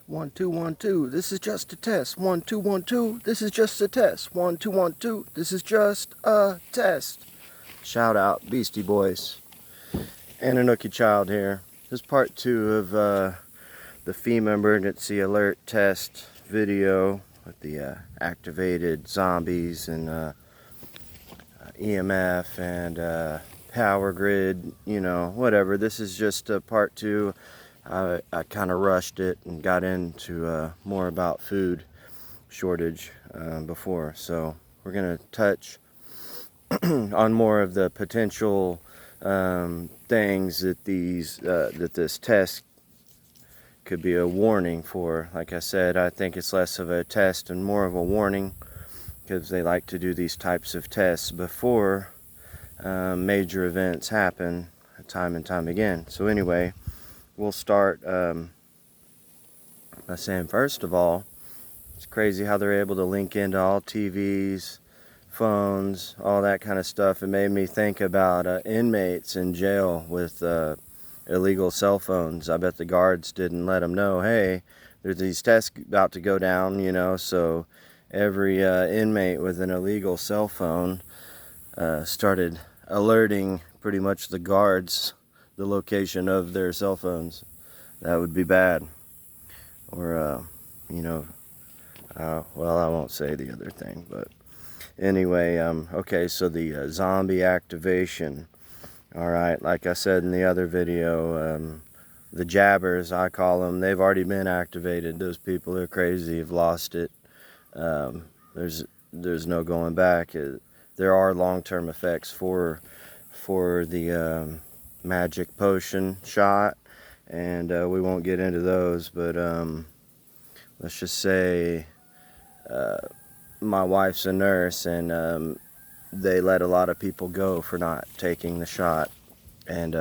1 2 1 2. This is just a test. 1 2 1 2. This is just a test. 1 2 1 2. This is just a test. Shout out Beastie Boys and a Nuke child here. This is part 2 of the FEMA emergency alert test video with the activated zombies and EMF and power grid, you know, whatever. This is just part 2. I kind of rushed it and got into more about food shortage before, so we're gonna touch on more of the potential things that this test could be a warning for. Like I said, I think it's less of a test and more of a warning, because they like to do these types of tests before major events happen time and time again. So anyway, we'll start by saying, first of all, it's crazy how they're able to link into all TVs, phones, all that kind of stuff. It made me think about inmates in jail with illegal cell phones. I bet the guards didn't let them know, hey, there's these tests about to go down, you know, so every inmate with an illegal cell phone started alerting pretty much the guards the location of their cell phones. That would be bad. Or, you know, well, I won't say the other thing, but anyway, okay, so the zombie activation. All right, like I said in the other video, the jabbers, I call them, they've already been activated. Those people are crazy, have lost it. There's no going back. There are long-term effects for the magic potion shot, and we won't get into those, but let's just say my wife's a nurse, and they let a lot of people go for not taking the shot, and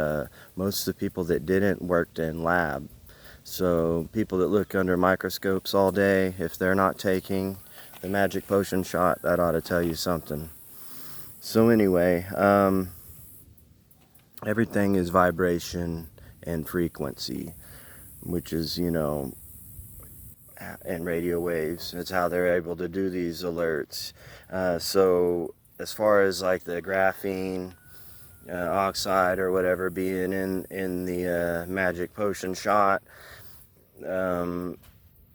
most of the people that didn't worked in lab. So people that look under microscopes all day, if they're not taking the magic potion shot, that ought to tell you something. So anyway, everything is vibration and frequency, which is, you know, and radio waves. It's how they're able to do these alerts. So as far as like the graphene oxide or whatever being in the magic potion shot,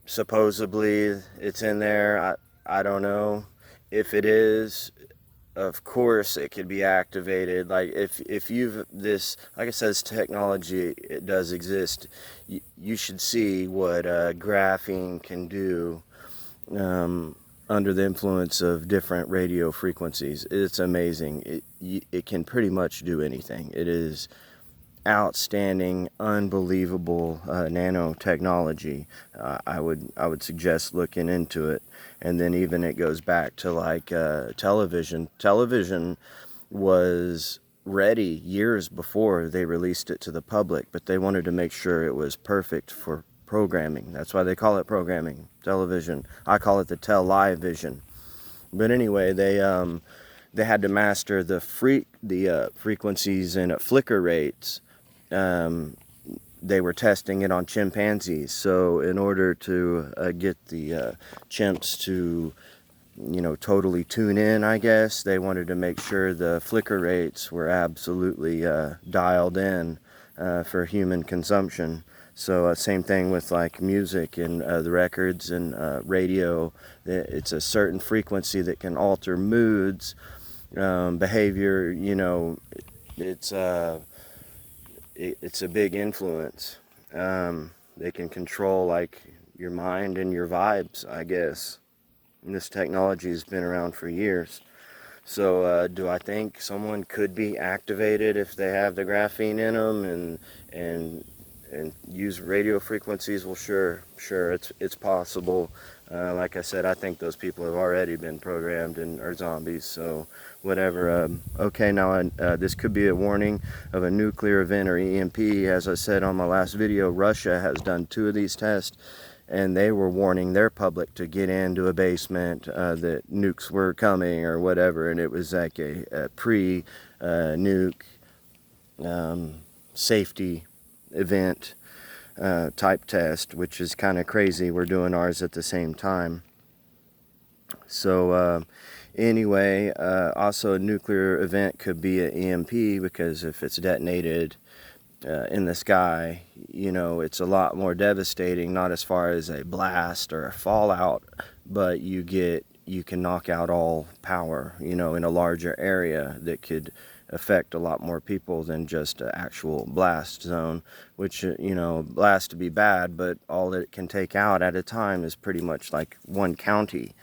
supposedly it's in there. I don't know if it is. Of course it could be activated. Like if you've this, like I said, this technology, it does exist. You should see what graphene can do under the influence of different radio frequencies. It's amazing. It can pretty much do anything. It is outstanding, unbelievable nanotechnology. I would suggest looking into it. And then even it goes back to like television. Television was ready years before they released it to the public, but they wanted to make sure it was perfect for programming. That's why they call it programming television. I call it the tell-live-vision. But anyway, they had to master the frequencies and flicker rates. They were testing it on chimpanzees, so in order to get the chimps to, you know, totally tune in, I guess, they wanted to make sure the flicker rates were absolutely dialed in for human consumption. So same thing with like music and the records and radio. It's a certain frequency that can alter moods, behavior, you know. It's a big influence. They can control like your mind and your vibes, I guess. And this technology has been around for years. So do I think someone could be activated if they have the graphene in them and use radio frequencies? Well, sure, it's possible. Like I said, I think those people have already been programmed and are zombies, so whatever. Okay, now this could be a warning of a nuclear event or EMP. As I said on my last video, Russia has done 2 of these tests, and they were warning their public to get into a basement, that nukes were coming or whatever, and it was like a pre-nuke safety event. type test, which is kind of crazy. We're doing ours at the same time. So anyway, also a nuclear event could be an EMP, because if it's detonated in the sky, you know, it's a lot more devastating, not as far as a blast or a fallout, but you can knock out all power, you know, in a larger area that could affect a lot more people than just an actual blast zone, which, you know, blast to be bad, but all that it can take out at a time is pretty much like one county,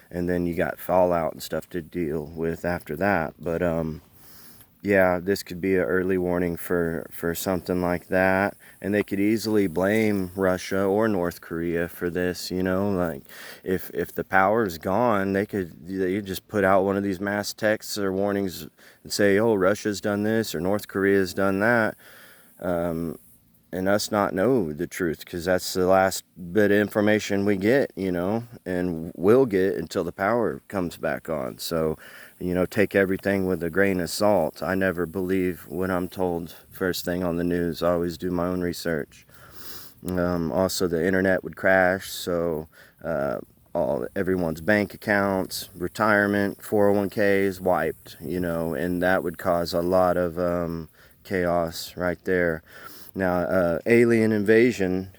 and then you got fallout and stuff to deal with after that. But yeah, this could be an early warning for something like that. And they could easily blame Russia or North Korea for this, you know, like if the power's gone, they could just put out one of these mass texts or warnings and say, oh, Russia's done this or North Korea's done that, and us not know the truth, because that's the last bit of information we get, you know, and will get until the power comes back on. So, you know, take everything with a grain of salt. I never believe what I'm told first thing on the news. I always do my own research. Also, the internet would crash, so everyone's bank accounts, retirement, 401ks wiped, you know, and that would cause a lot of chaos right there. Now, alien invasion,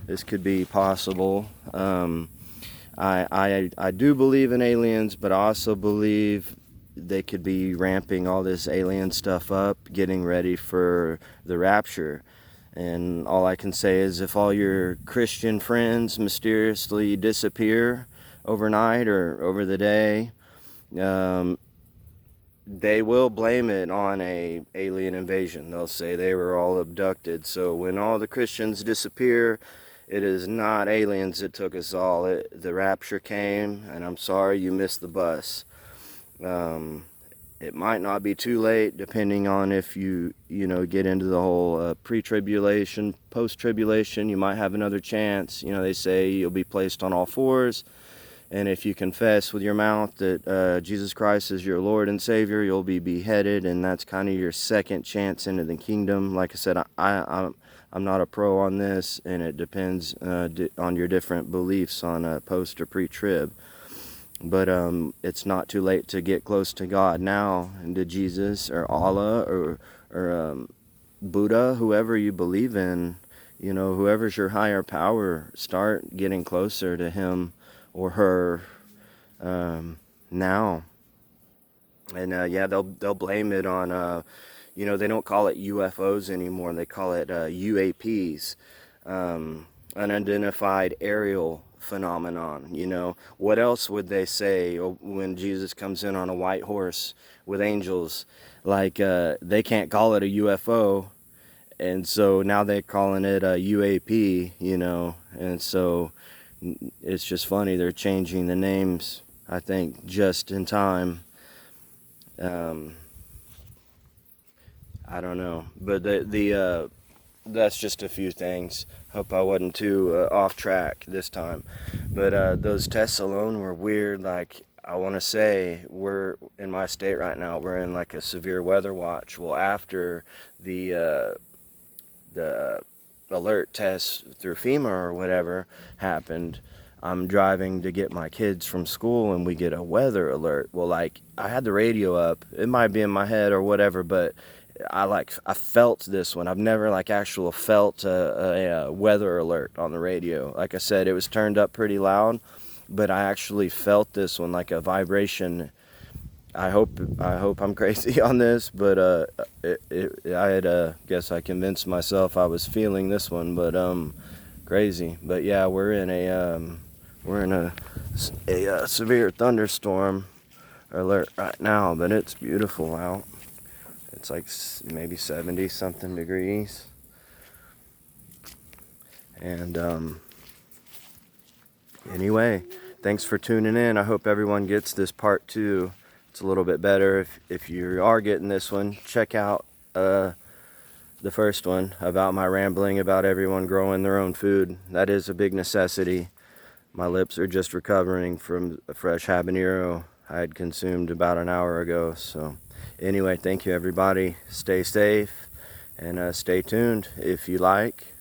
this could be possible. I do believe in aliens, but I also believe they could be ramping all this alien stuff up, getting ready for the rapture. And all I can say is, if all your Christian friends mysteriously disappear overnight or over the day, they will blame it on a alien invasion. They'll say they were all abducted. So when all the Christians disappear, it is not aliens that took us all. The rapture came, and I'm sorry you missed the bus. It might not be too late, depending on if you know, get into the whole pre-tribulation, post-tribulation. You might have another chance. You know, they say you'll be placed on all fours, and if you confess with your mouth that Jesus Christ is your Lord and Savior, you'll be beheaded, and that's kind of your second chance into the kingdom. Like I said, I'm not a pro on this, and it depends on your different beliefs on post or pre-trib. But it's not too late to get close to God now, and to Jesus or Allah or Buddha, whoever you believe in. You know, whoever's your higher power, start getting closer to him or her now. And yeah, they'll blame it on you know, they don't call it UFOs anymore. They call it UAPs, unidentified aerial phenomenon. You know, what else would they say when Jesus comes in on a white horse with angels? Like, they can't call it a UFO, and so now they're calling it a UAP, you know. And so it's just funny, they're changing the names, I think, just in time. I don't know, but that's just a few things. Hope I wasn't too off track this time. But those tests alone were weird. Like, I want to say, we're in my state right now, we're in like a severe weather watch. Well, after the alert test through FEMA or whatever happened, I'm driving to get my kids from school, and we get a weather alert. Well, like, I had the radio up. It might be in my head or whatever, but I felt this one. I've never actually felt a weather alert on the radio. Like I said, it was turned up pretty loud, but I actually felt this one, like a vibration. I hope I'm crazy on this, but I had guess I convinced myself I was feeling this one, but crazy. But yeah, we're in a severe thunderstorm alert right now, but it's beautiful out. It's like maybe 70 something degrees. And anyway, thanks for tuning in. I hope everyone gets this part 2. It's a little bit better. If you are getting this one, check out the first one about my rambling about everyone growing their own food. That is a big necessity. My lips are just recovering from a fresh habanero I had consumed about an hour ago. So anyway, thank you everybody. Stay safe and stay tuned. If you like,